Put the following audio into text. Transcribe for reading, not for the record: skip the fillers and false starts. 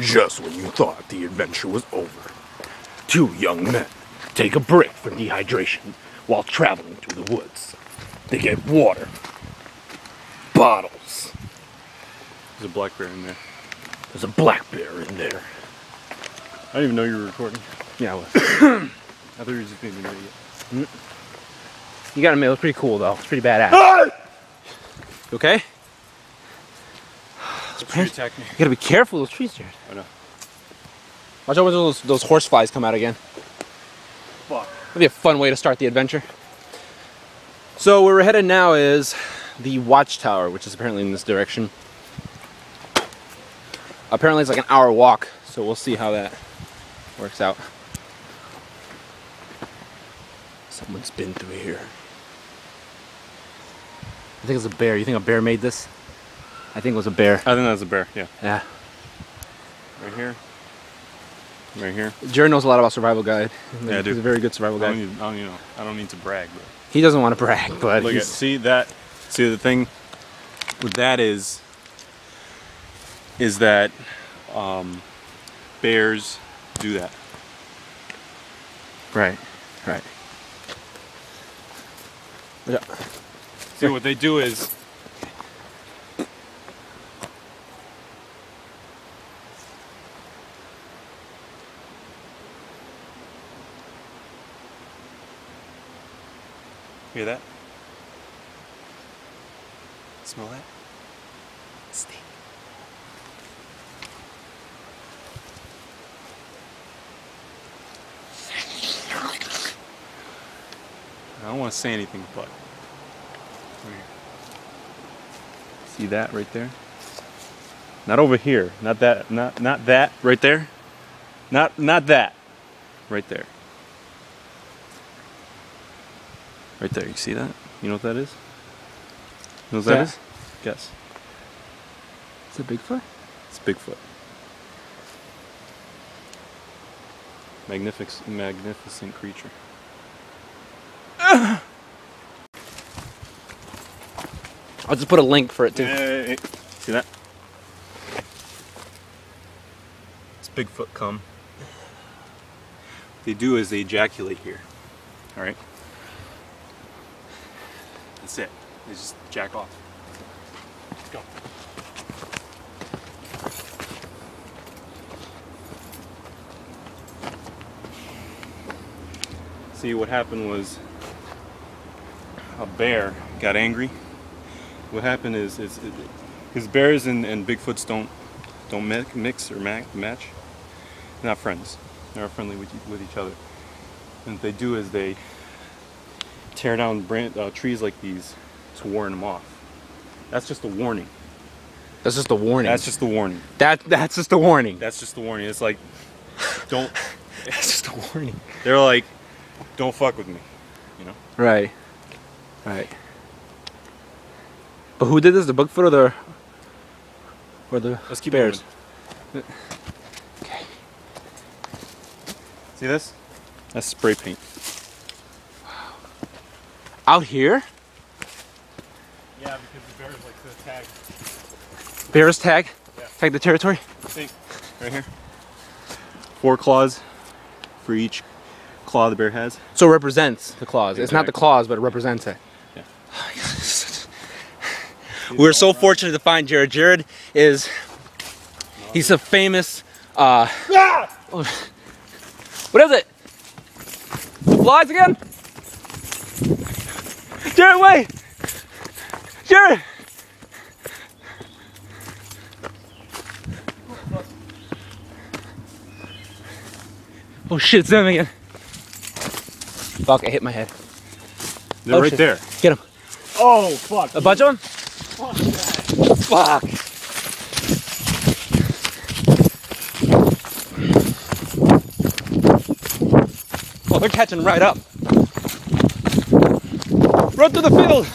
Just when you thought the adventure was over, two young men take a break from dehydration while traveling through the woods. They get water, bottles. There's a black bear in there. There's a black bear in there. I didn't even know you were recording. Yeah, I was. I thought you were just being an idiot. You got to admit, it was pretty cool though. It's pretty badass. You okay? The tree attacked me. You gotta be careful of those trees, Jared. I know. Watch out when those horse flies come out again. Fuck. That'd be a fun way to start the adventure. So where we're headed now is the watchtower, which is apparently in this direction. Apparently it's like an hour walk, so we'll see how that works out. Someone's been through here. I think it's a bear. You think a bear made this? I think it was a bear. I think that's a bear, yeah. Yeah. Right here. Right here. Jared knows a lot about Survival Guide. Yeah, I do. He's a very good survival guide. I don't need to brag, but He doesn't want to brag, but look at see that. See the thing with that is that bears do that. Right. Right. Yeah. See what they do is hear that? Smell that? Stink. I don't want to say anything, but over here. See that right there? Not over here. Not that. Not that right there. Not that. Right there. Right there. You see that? You know what that is? You know what that is? Guess. Is it Bigfoot? It's Bigfoot. Magnificent creature. I'll just put a link for it too. Hey. See that? It's Bigfoot come. What they do is they ejaculate here. Alright? That's it. They just jack off. Let's go. See, what happened was a bear got angry. What happened is because bears and Bigfoots don't mix or match. They're not friends. They're not friendly with each other. And what they do is they tear down trees like these to warn them off. That's just a warning. That's just a warning. That's just the warning. That's just a warning. That's just the warning. It's like, don't. That's just a warning. They're like, don't fuck with me. You know. Right. Right. But who did this? The Bigfoot or the Let's keep bears? moving. Okay. See this? That's spray paint. Out here? Yeah, because the bears like to tag. Bears tag? Yeah. Tag the territory? See, right here. 4 claws for each claw the bear has. So it represents the claws. Exactly. It's not the claws, but it represents it. Yeah. We're so fortunate to find Jared. Jared he's a famous, what is it? The flies again? Jared, wait! Jared! Oh shit, it's them again. Fuck, I hit my head. They're right shit. there. Get him. Oh, fuck. A bunch of them? Fuck. Oh, they're catching right up. Run to the field.